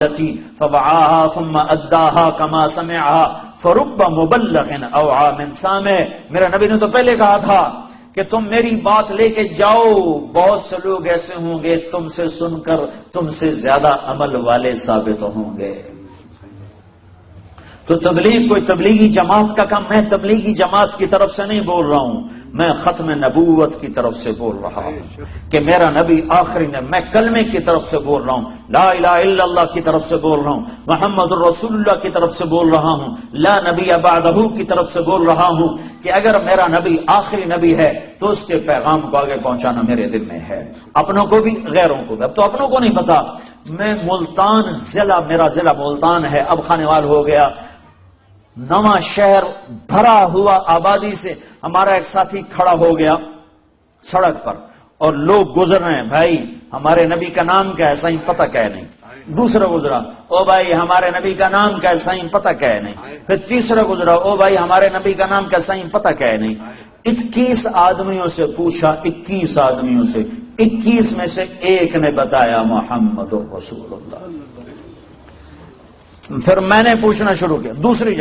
فوعاها ثم اداها كما سمعها فرب مبلغ اوعى من سامع. میرا نبی نے تو پہلے کہا تھا کہ تم میری بات لے کے جاؤ، بہت سے لوگ ایسے ہوں گے تم سے سن کر تم سے زیادہ عمل والے ثابت ہوں گے. تو تبلیغ کوئی تبلیغی جماعت کا کام، میں تبلیغی جماعت کی طرف سے نہیں بول رہا ہوں، میں ختم نبوت کی طرف سے بول رہا ہوں کہ میرا نبی آخری نے، میں کلمے کی طرف سے بول رہا ہوں، لا الہ الا اللہ کی طرف سے بول رہا ہوں، محمد الرسول اللہ کی طرف سے بول رہا ہوں، لا نبی بعدہ کی طرف سے بول رہا ہوں کہ اگر میرا نبی آخری نبی ہے تو اس کے پیغام کو آگے پہنچانا میرے دل میں ہے، اپنوں کو بھی غیروں کو بھی. اب تو اپنوں کو نہیں پتا. میں ملتان ضلع، میرا ضلع ملتان ہے، اب خانوال ہو گیا، نواں شہر بھرا ہوا آبادی سے. ہمارا ایک ساتھی کھڑا ہو گیا سڑک پر اور لوگ گزر رہے ہیں، بھائی ہمارے نبی کا نام کیا ہے؟ صحیح پتہ کیا ہے نہیں. دوسرا گزرا، او بھائی ہمارے نبی کا نام کیا ہے؟ صحیح پتہ کیا ہے نہیں. پھر تیسرا گزرا، او بھائی ہمارے نبی کا نام کیا ہے؟ صحیح پتہ کیا ہے نہیں. 21 آدمیوں سے پوچھا، 21 آدمیوں سے 21 میں سے ایک نے بتایا محمد رسول اللہ. پھر میں نے پوچھنا شروع کیا، دوسری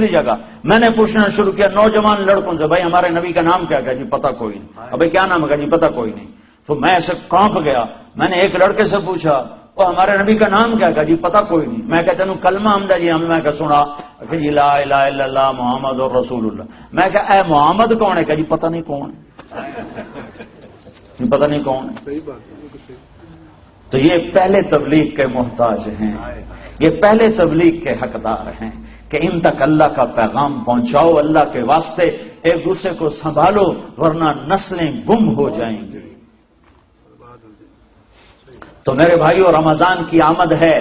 جگہ میں نے پوچھنا شروع کیا نوجوان لڑکوں سے، بھائی ہمارے نبی کا نام کیا ہے؟ جی پتہ کوئی نہیں. ابھی کیا نام ہے؟ جی پتہ کوئی نہیں. تو میں ایسے کانپ گیا. میں نے ایک لڑکے سے پوچھا، وہ ہمارے نبی کا نام کیا ہے؟ جی پتہ کوئی نہیں. میں کہتا ہوں کلمہ حمدہ جی ہم، میں کہ سنا کہ جی لا الہ الا اللہ محمد رسول اللہ. میں کہ اے محمد کون ہے؟ کہ جی پتہ نہیں کون ہے، پتہ نہیں کون ہے. تو یہ پہلے تبلیغ کے محتاج ہیں، یہ پہلے تبلیغ کے حقدار ہیں کہ ان تک اللہ کا پیغام پہنچاؤ، اللہ کے واسطے ایک دوسرے کو سنبھالو ورنہ نسلیں گم ہو جائیں گی. تو میرے بھائیو، رمضان کی آمد ہے،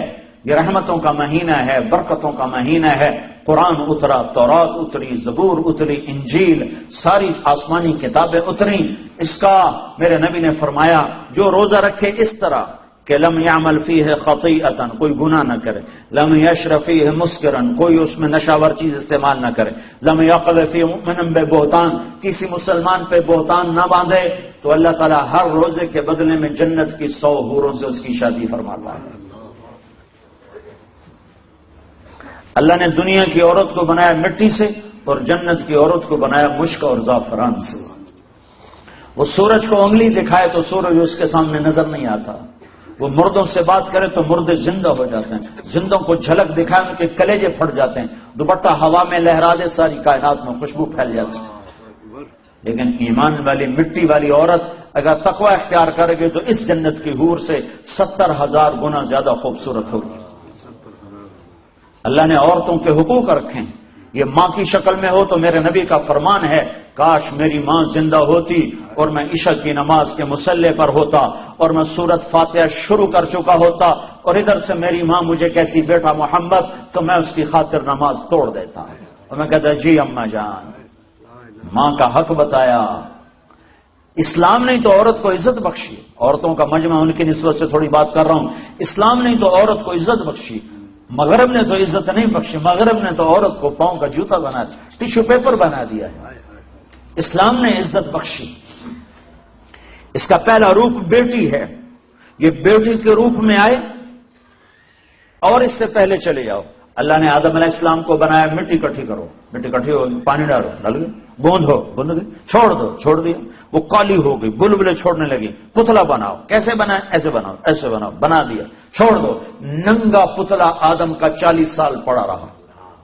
یہ رحمتوں کا مہینہ ہے، برکتوں کا مہینہ ہے. قرآن اترا، تورات اتری، زبور اتری، انجیل، ساری آسمانی کتابیں اتری. اس کا میرے نبی نے فرمایا جو روزہ رکھے اس طرح کہ لم یعمل فیہ خطیئۃ، کوئی گناہ نہ کرے، لم یشرب فیہ مسکرا، کوئی اس میں نشاور چیز استعمال نہ کرے، لم یقذ فیہ مؤمنا ببہتان، کسی مسلمان پہ بہتان نہ باندھے، تو اللہ تعالیٰ ہر روزے کے بدلے میں جنت کی 100 حوروں سے اس کی شادی فرماتا ہے. اللہ نے دنیا کی عورت کو بنایا مٹی سے اور جنت کی عورت کو بنایا مشک اور زعفران سے. وہ سورج کو انگلی دکھائے تو سورج اس کے سامنے نظر نہیں آتا، وہ مردوں سے بات کرے تو مردے زندہ ہو جاتے ہیں، زندوں کو جھلک دکھائے ان کے کلیجے پھٹ جاتے ہیں، دوپٹہ ہوا میں لہرا دے ساری کائنات میں خوشبو پھیل جاتی ہے. لیکن ایمان والی مٹی والی عورت اگر تقوی اختیار کرے گی تو اس جنت کی حور سے 70,000 گنا زیادہ خوبصورت ہوگی. اللہ نے عورتوں کے حقوق رکھے، یہ ماں کی شکل میں ہو تو میرے نبی کا فرمان ہے کاش میری ماں زندہ ہوتی اور میں عشاء کی نماز کے مصلی پر ہوتا اور میں سورت فاتحہ شروع کر چکا ہوتا اور ادھر سے میری ماں مجھے کہتی بیٹا محمد، تو میں اس کی خاطر نماز توڑ دیتا اور میں کہتا جی اماں جان. ماں کا حق بتایا. اسلام نے تو عورت کو عزت بخشی، عورتوں کا مجمع ان کی نسبت سے تھوڑی بات کر رہا ہوں. اسلام نے تو عورت کو عزت بخشی، مغرب نے تو عزت نہیں بخشی. مغرب نے تو عورت کو پاؤں کا جوتا بنا دیا، ٹیشو پیپر بنا دیا ہے. اسلام نے عزت بخشی. اس کا پہلا روپ بیٹی ہے، یہ بیٹی کے روپ میں آئے. اور اس سے پہلے چلے جاؤ، اللہ نے آدم علیہ السلام کو بنایا مٹی اکٹھی کرو، مٹی اکٹھی ہو گئی، پانی ڈالو، ڈال گئی، گوندھ گئی، چھوڑ دیا، وہ کالی ہو گئی، بلبلے چھوڑنے لگی. پتلا بناؤ، کیسے بنائے؟ ایسے بناؤ، بنا دیا، چھوڑ دو. ننگا پتلا آدم کا 40 سال پڑا رہا،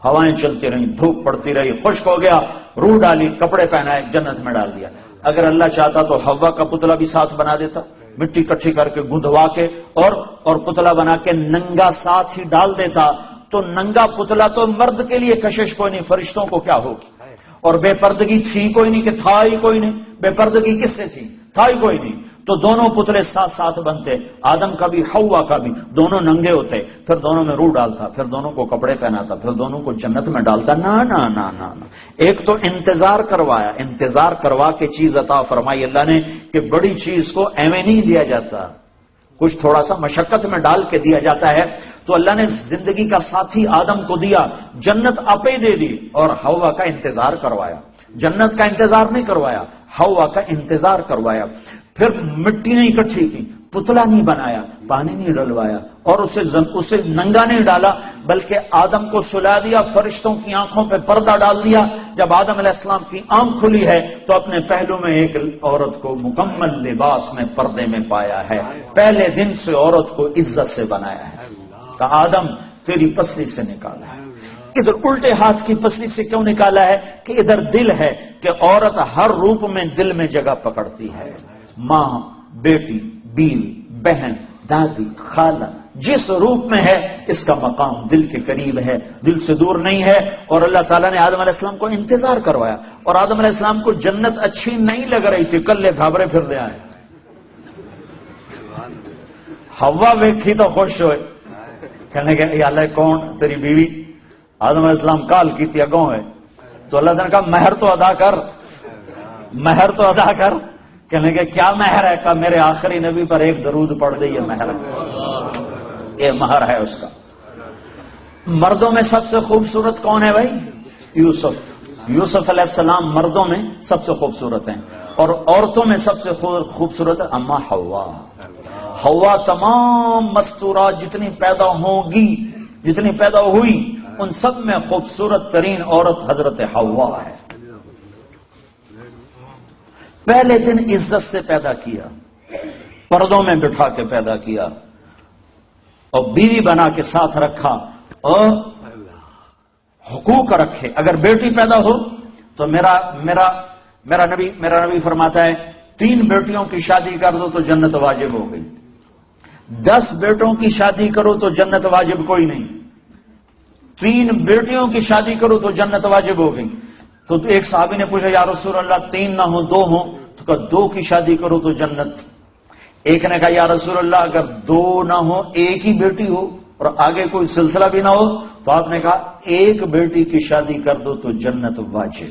ہوائیں چلتی رہی، دھوپ پڑتی رہی، خشک ہو گیا، روح ڈالی، کپڑے پہنائے، جنت میں ڈال دیا. اگر اللہ چاہتا تو حوا کا پتلا بھی ساتھ بنا دیتا، مٹی اکٹھی کر کے گندھوا کے اور پتلا بنا کے ننگا ساتھ ہی ڈال دیتا. تو ننگا پتلا تو مرد کے لیے کشش کوئی نہیں، فرشتوں کو کیا ہوگی. اور بے پردگی تھی کوئی نہیں کہ تھا ہی کوئی نہیں. بے پردگی کس سے تھی؟ تھا ہی کوئی نہیں. تو دونوں پتلے ساتھ ساتھ بنتے، آدم کا بھی حوا کا بھی، دونوں ننگے ہوتے، پھر دونوں میں روح ڈالتا، پھر دونوں کو کپڑے پہناتا، پھر دونوں کو جنت میں ڈالتا. نا ایک تو انتظار کروایا، انتظار کروا کے چیز عطا فرمائی اللہ نے کہ بڑی چیز کو ایویں نہیں دیا جاتا، کچھ تھوڑا سا مشقت میں ڈال کے دیا جاتا ہے. تو اللہ نے زندگی کا ساتھی آدم کو دیا، جنت آپ ہی دے دی اور حوا کا انتظار کروایا. جنت کا انتظار نہیں کروایا، حوا کا انتظار کروایا. پھر مٹی نے اکٹھی کی پتلا نہیں بنایا، پانی نہیں ڈلوایا، اور اسے ننگا نہیں ڈالا، بلکہ آدم کو سلا دیا، فرشتوں کی آنکھوں پہ پردہ ڈال دیا۔ جب آدم علیہ السلام کی آنکھ کھلی ہے تو اپنے پہلو میں ایک عورت کو مکمل لباس میں پردے میں پایا ہے۔ پہلے دن سے عورت کو عزت سے بنایا ہے، کہا آدم تیری پسلی سے نکالا ہے۔ ادھر الٹے ہاتھ کی پسلی سے کیوں نکالا ہے؟ کہ ادھر دل ہے، کہ عورت ہر روپ میں دل میں جگہ پکڑتی ہے، ماں، بیٹی، بیوی، بہن، دادی، خالہ، جس روپ میں ہے اس کا مقام دل کے قریب ہے، دل سے دور نہیں ہے۔ اور اللہ تعالیٰ نے آدم علیہ السلام کو انتظار کروایا، اور آدم علیہ السلام کو جنت اچھی نہیں لگ رہی تھی، کلے گھابرے پھر دے آئے۔ ہوا ویکھی تو خوش ہوئے، کہنے کہ یا اللہ کون تیری بیوی؟ آدم علیہ السلام کال کی تھی اگوں ہے، تو اللہ تعالیٰ نے کہا مہر تو ادا کر، مہر تو ادا کر۔ کہنے کہ کیا مہر ہے؟ کہا میرے آخری نبی پر ایک درود پڑھ دے، یہ مہر ہے، یہ مہر ہے اس کا۔ مردوں میں سب سے خوبصورت کون ہے بھائی؟ یوسف علیہ السلام مردوں میں سب سے خوبصورت ہیں، اور عورتوں میں سب سے خوبصورت ہے اما حوا۔ حوا تمام مستورات جتنی پیدا ہوں گی، جتنی پیدا ہوئی، ان سب میں خوبصورت ترین عورت حضرت حوا ہے۔ پہلے دن عزت سے پیدا کیا، پردوں میں بٹھا کے پیدا کیا، اور بیوی بنا کے ساتھ رکھا، اور حقوق رکھے۔ اگر بیٹی پیدا ہو تو میرا نبی فرماتا ہے 3 بیٹیوں کی شادی کر دو تو جنت واجب ہو گئی، 10 بیٹوں کی شادی کرو تو جنت واجب کوئی نہیں، 3 بیٹیوں کی شادی کرو تو جنت واجب ہو گئی۔ تو ایک صحابی نے پوچھا یا رسول اللہ 3 نہ ہو 2 ہو؟ تو کہا 2 کی شادی کرو تو جنت۔ ایک نے کہا یا رسول اللہ اگر 2 نہ ہو، ایک ہی بیٹی ہو اور آگے کوئی سلسلہ بھی نہ ہو، تو آپ نے کہا 1 بیٹی کی شادی کر دو تو جنت واجب۔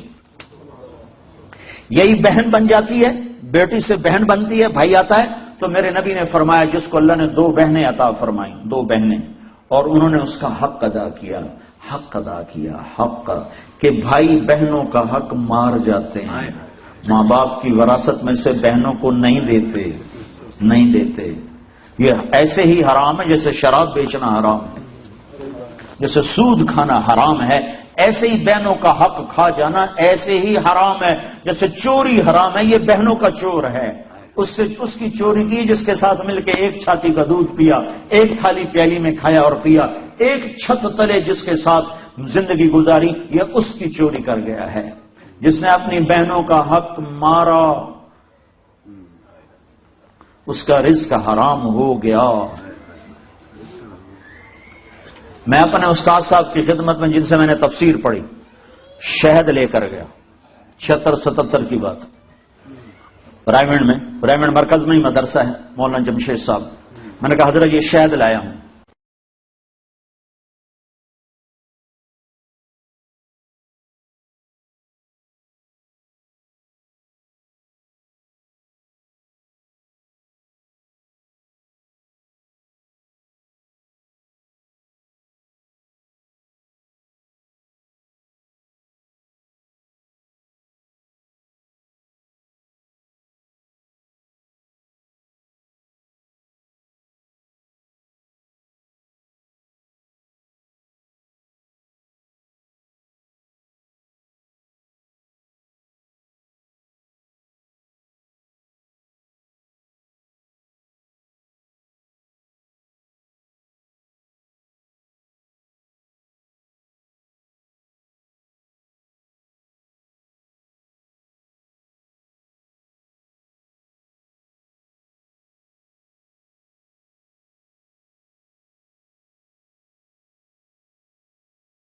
یہی بہن بن جاتی ہے، بیٹی سے بہن بنتی ہے، بھائی آتا ہے۔ تو میرے نبی نے فرمایا جس کو اللہ نے 2 بہنیں عطا فرمائیں، 2 بہنیں، اور انہوں نے اس کا حق ادا کیا، حق کہ بھائی بہنوں کا حق مار جاتے ہیں، ماں باپ کی وراثت میں سے بہنوں کو نہیں دیتے۔ یہ ایسے ہی حرام ہے جیسے شراب بیچنا حرام ہے، جیسے سود کھانا حرام ہے، ایسے ہی بہنوں کا حق کھا جانا ایسے ہی حرام ہے جیسے چوری حرام ہے۔ یہ بہنوں کا چور ہے، اس کی چوری کی، جس کے ساتھ مل کے ایک چھاتی کا دودھ پیا، ایک تھالی پیالی میں کھایا اور پیا، ایک چھت تلے جس کے ساتھ زندگی گزاری، یہ اس کی چوری کر گیا ہے۔ جس نے اپنی بہنوں کا حق مارا اس کا رزق حرام ہو گیا۔ میں اپنے استاد صاحب کی خدمت میں جن سے میں نے تفسیر پڑھی، شہد لے کر گیا، 76-77 کی بات، رائمنڈ مرکز میں ہی مدرسہ ہے، مولانا جمشید صاحب۔ میں نے کہا حضرت یہ شہد لایا ہوں۔